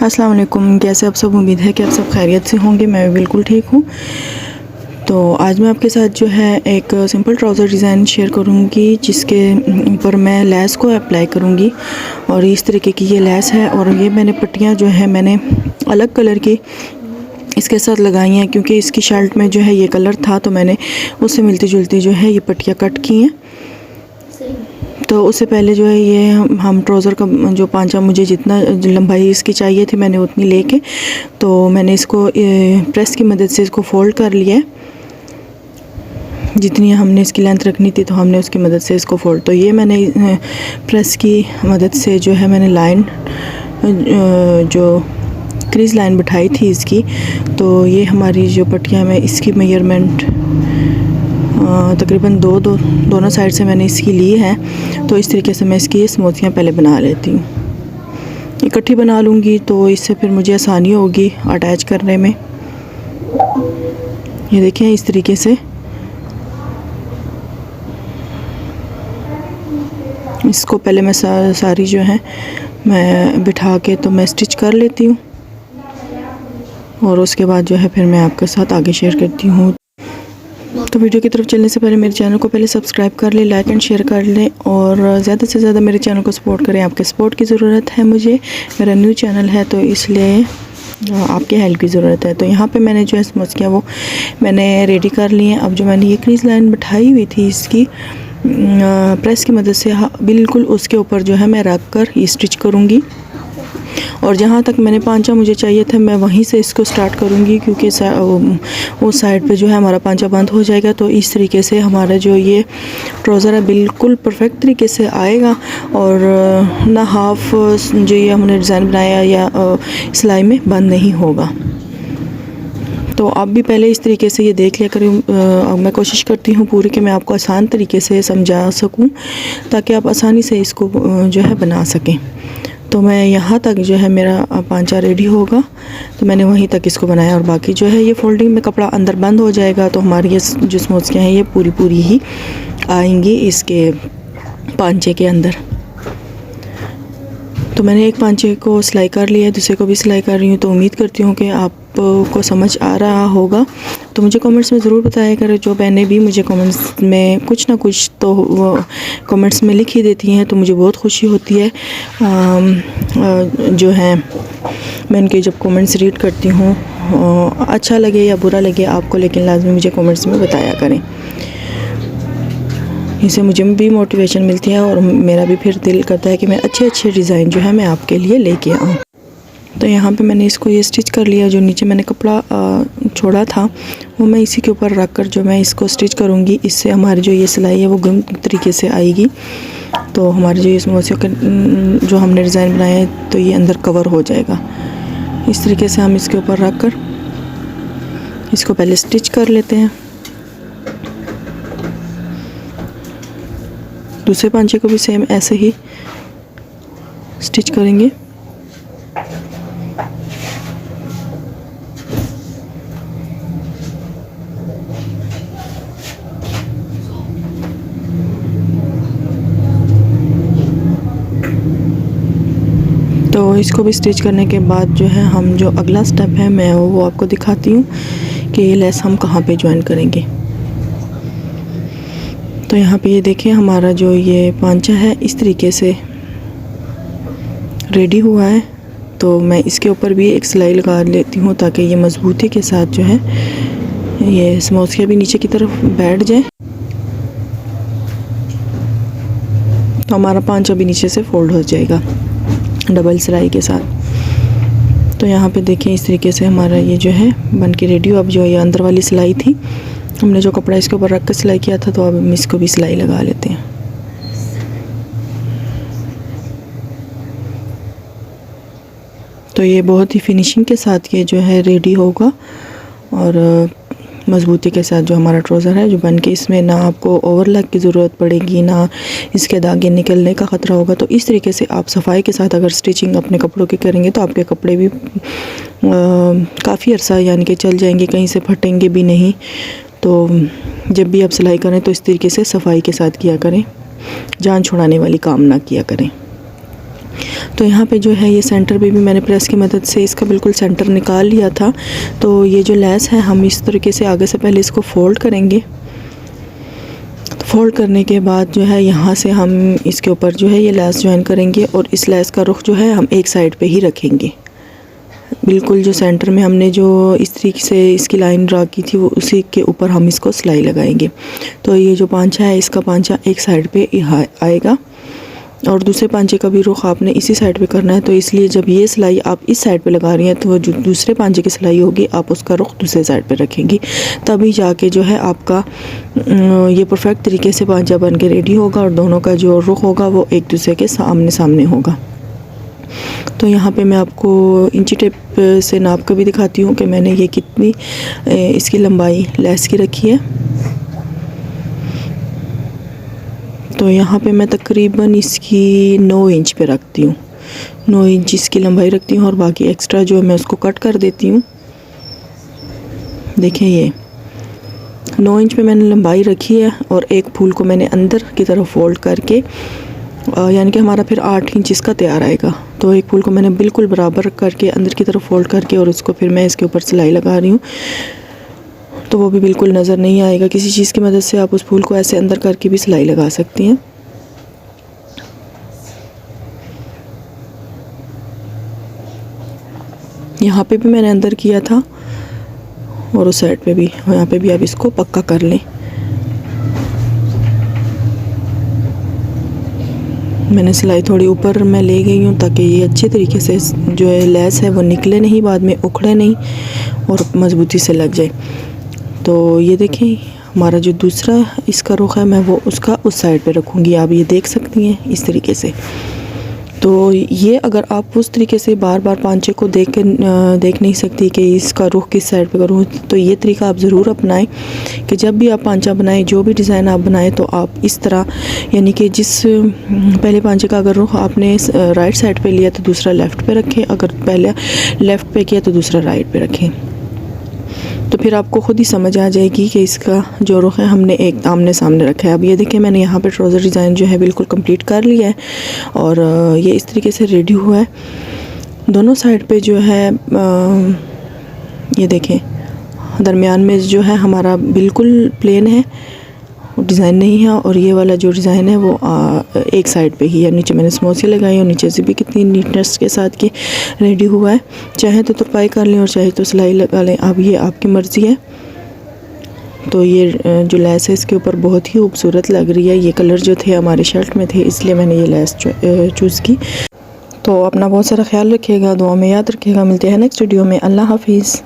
अस्सलाम वालेकुम। कैसे आप सब? उम्मीद है कि आप सब खैरियत से होंगे। मैं भी बिल्कुल ठीक हूँ। तो आज मैं आपके साथ जो है एक सिंपल ट्राउज़र डिज़ाइन शेयर करूँगी जिसके ऊपर मैं लेस को अप्लाई करूँगी। और इस तरीके की ये लेस है और ये मैंने पट्टियाँ जो है मैंने अलग कलर की इसके साथ लगाई हैं क्योंकि इसकी शर्ट में जो है ये कलर था, तो मैंने उससे मिलती जुलती जो है ये पट्टियाँ कट की हैं। तो उससे पहले जो है ये हम ट्राउज़र का जो पांचा मुझे जितना लंबाई इसकी चाहिए थी मैंने उतनी लेके तो मैंने इसको प्रेस की मदद से इसको फ़ोल्ड कर लिया है। जितनी हमने इसकी लेंथ रखनी थी तो हमने उसकी मदद से इसको फोल्ड, तो ये मैंने प्रेस की मदद से जो है मैंने लाइन जो क्रीज़ लाइन बिठाई थी इसकी। तो ये हमारी जो पट्टियाँ में इसकी मेजरमेंट तकरीबन दोनों साइड से मैंने इसकी ली है। तो इस तरीके से मैं इसकी स्मूथियाँ पहले बना लेती हूँ। इकट्ठी बना लूँगी तो इससे फिर मुझे आसानी होगी अटैच करने में। ये देखें इस तरीके से इसको पहले मैं सारी जो है मैं बिठा के तो मैं स्टिच कर लेती हूँ और उसके बाद जो है फिर मैं आपके साथ आगे शेयर करती हूँ। तो वीडियो की तरफ चलने से पहले मेरे चैनल को पहले सब्सक्राइब कर लें, लाइक एंड शेयर कर लें और ज़्यादा से ज़्यादा मेरे चैनल को सपोर्ट करें। आपके सपोर्ट की ज़रूरत है मुझे, मेरा न्यू चैनल है तो इसलिए आपके हेल्प की ज़रूरत है। तो यहाँ पे मैंने जो है समझ किया वो मैंने रेडी कर ली है। अब जो मैंने ये क्रीज़ लाइन बिठाई हुई थी इसकी प्रेस की मदद से बिल्कुल उसके ऊपर जो है मैं रख कर ये स्टिच करूँगी और जहाँ तक मैंने पांचा मुझे चाहिए था मैं वहीं से इसको स्टार्ट करूँगी क्योंकि उस साइड पे जो है हमारा पांचा बंद हो जाएगा। तो इस तरीके से हमारा जो ये ट्राउज़र है बिल्कुल परफेक्ट तरीके से आएगा और ना हाफ जो ये हमने डिज़ाइन बनाया या सिलाई में बंद नहीं होगा। तो आप भी पहले इस तरीके से ये देख लिया करें। मैं कोशिश करती हूँ पूरी कि मैं आपको आसान तरीके से समझा सकूँ ताकि आप आसानी से इसको जो है बना सकें। तो मैं यहाँ तक जो है मेरा पांचा रेडी होगा तो मैंने वहीं तक इसको बनाया और बाकी जो है ये फोल्डिंग में कपड़ा अंदर बंद हो जाएगा तो हमारी ये जो स्मोचियाँ हैं ये पूरी ही आएंगी इसके पांचे के अंदर। तो मैंने एक पांचे को सिलाई कर लिया है, दूसरे को भी सिलाई कर रही हूँ। तो उम्मीद करती हूँ कि आपको समझ आ रहा होगा। तो मुझे कमेंट्स में ज़रूर बताया करें। जो बहनें भी मुझे कमेंट्स में कुछ ना कुछ तो वो कमेंट्स में लिख ही देती हैं तो मुझे बहुत खुशी होती है। जो है मैं उनके जब कमेंट्स रीड करती हूँ अच्छा लगे या बुरा लगे आपको, लेकिन लाजमी मुझे कमेंट्स में बताया करें। इससे मुझे भी मोटिवेशन मिलती है और मेरा भी फिर दिल करता है कि मैं अच्छे डिज़ाइन जो है मैं आपके लिए लेके आऊँ। तो यहाँ पे मैंने इसको ये स्टिच कर लिया। जो नीचे मैंने कपड़ा छोड़ा था वो मैं इसी के ऊपर रख कर जो मैं इसको स्टिच करूँगी। इससे हमारी जो ये सिलाई है वो गम तरीके से आएगी। तो हमारी जो इसमें जो हमने डिज़ाइन बनाया है तो ये अंदर कवर हो जाएगा। इस तरीके से हम इसके ऊपर रख कर इसको पहले स्टिच कर लेते हैं। दूसरे पांचे को भी सेम ऐसे ही स्टिच करेंगे। तो इसको भी स्टिच करने के बाद जो है हम जो अगला स्टेप है मैं वो आपको दिखाती हूँ कि ये लेस हम कहाँ पे ज्वाइन करेंगे। तो यहाँ पे ये देखें हमारा जो ये पांचा है इस तरीके से रेडी हुआ है। तो मैं इसके ऊपर भी एक सिलाई लगा लेती हूँ ताकि ये मजबूती के साथ जो है ये समोसिया भी नीचे की तरफ बैठ जाए। तो हमारा पांचा भी नीचे से फोल्ड हो जाएगा डबल सिलाई के साथ। तो यहाँ पे देखें इस तरीके से हमारा ये जो है बन के रेडी हो। अब जो ये अंदर वाली सिलाई थी हमने जो कपड़ा इसके ऊपर रख कर सिलाई किया था तो अब हम इसको भी सिलाई लगा लेते हैं। तो ये बहुत ही फिनिशिंग के साथ ये जो है रेडी होगा और मज़बूती के साथ जो हमारा ट्राउज़र है जो बन के इसमें ना आपको ओवरलैक की ज़रूरत पड़ेगी ना इसके दागे निकलने का ख़तरा होगा। तो इस तरीके से आप सफाई के साथ अगर स्टिचिंग अपने कपड़ों की करेंगे तो आपके कपड़े भी काफ़ी अरसा यानी कि चल जाएंगे, कहीं से फटेंगे भी नहीं। तो जब भी आप सिलाई करें तो इस तरीके से सफाई के साथ किया करें, जान छुड़ाने वाली काम ना किया करें। तो यहाँ पे जो है ये सेंटर पे भी मैंने प्रेस की मदद से इसका बिल्कुल सेंटर निकाल लिया था। तो ये जो लेस है हम इस तरीके से आगे से पहले इसको फ़ोल्ड करेंगे। तो फ़ोल्ड करने के बाद जो है यहाँ से हम इसके ऊपर जो है ये लेस ज्वाइन करेंगे और इस लेस का रुख जो है हम एक साइड पे ही रखेंगे। बिल्कुल जो सेंटर में हमने जो इस तरीके से इसकी लाइन ड्रा की थी वो उसी के ऊपर हम इसको सिलाई लगाएंगे। तो ये जो पांचा है इसका पांचा एक साइड पे आएगा और दूसरे पांचे का भी रुख आपने इसी साइड पे करना है। तो इसलिए जब ये सिलाई आप इस साइड पे लगा रही हैं तो जो दूसरे पांचे की सिलाई होगी आप उसका रुख दूसरे साइड पे रखेंगी, तभी जाके जो है आपका ये परफेक्ट तरीके से पांचा बन के रेडी होगा और दोनों का जो रुख होगा वो एक दूसरे के सामने सामने होगा। तो यहाँ पे मैं आपको इंची टेप से नाप कर भी दिखाती हूँ कि मैंने ये कितनी इसकी लंबाई लेस की रखी है। तो यहाँ पे मैं तकरीबन इसकी 9 इंच पे रखती हूँ, 9 इंच इसकी लंबाई रखती हूँ और बाकी एक्स्ट्रा जो है मैं उसको कट कर देती हूँ। देखें ये 9 इंच पे मैंने लंबाई रखी है और एक फूल को मैंने अंदर की तरफ फोल्ड करके यानी कि हमारा फिर 8 इंच इसका तैयार आएगा। तो एक फूल को मैंने बिल्कुल बराबर करके अंदर की तरफ फोल्ड करके और उसको फिर मैं इसके ऊपर सिलाई लगा रही हूँ। तो वो भी बिल्कुल नज़र नहीं आएगा। किसी चीज़ की मदद से आप उस फूल को ऐसे अंदर करके भी सिलाई लगा सकती हैं। यहाँ पे भी मैंने अंदर किया था और उस साइड पे भी, यहाँ पे भी आप इसको पक्का कर लें। मैंने सिलाई थोड़ी ऊपर मैं ले गई हूँ ताकि ये अच्छे तरीके से जो है लेस है वो निकले नहीं, बाद में उखड़े नहीं और मज़बूती से लग जाए। तो ये देखें हमारा जो दूसरा इसका रुख है मैं वो उसका उस साइड पे रखूँगी। आप ये देख सकती हैं इस तरीके से। तो ये अगर आप उस तरीके से बार बार पांचे को देख नहीं सकती कि इसका रुख किस साइड पे करूँ, तो ये तरीका आप ज़रूर अपनाएं कि जब भी आप पांचा बनाएं, जो भी डिज़ाइन आप बनाएं, तो आप इस तरह यानी कि जिस पहले पांचे का अगर रुख आपने राइट साइड पे लिया तो दूसरा लेफ़्ट पे रखें, अगर पहले लेफ़्ट पे किया तो दूसरा राइट पे रखें। तो फिर आपको ख़ुद ही समझ आ जाएगी कि इसका जो रुख है हमने एक आमने सामने रखा है। अब ये देखें मैंने यहाँ पे ट्राउज़र डिज़ाइन जो है बिल्कुल कंप्लीट कर लिया है और ये इस तरीके से रेडी हुआ है। दोनों साइड पे जो है ये देखें दरमियान में जो है हमारा बिल्कुल प्लेन है, डिज़ाइन नहीं है, और ये वाला जो डिज़ाइन है वो एक साइड पे ही है। नीचे मैंने स्मोसी लगाई और नीचे से भी कितनी नीटनेस के साथ के रेडी हुआ है। चाहे तो तुरपाई कर लें और चाहे तो सिलाई लगा लें, अब ये आपकी मर्ज़ी है। तो ये जो लेस है इसके ऊपर बहुत ही खूबसूरत लग रही है। ये कलर जो थे हमारे शर्ट में थे इसलिए मैंने ये लेस चूज़ की। तो अपना बहुत सारा ख्याल रखिएगा, दुआ में याद रखिएगा। मिलते हैं नेक्स्ट वीडियो में। अल्लाह हाफिज़।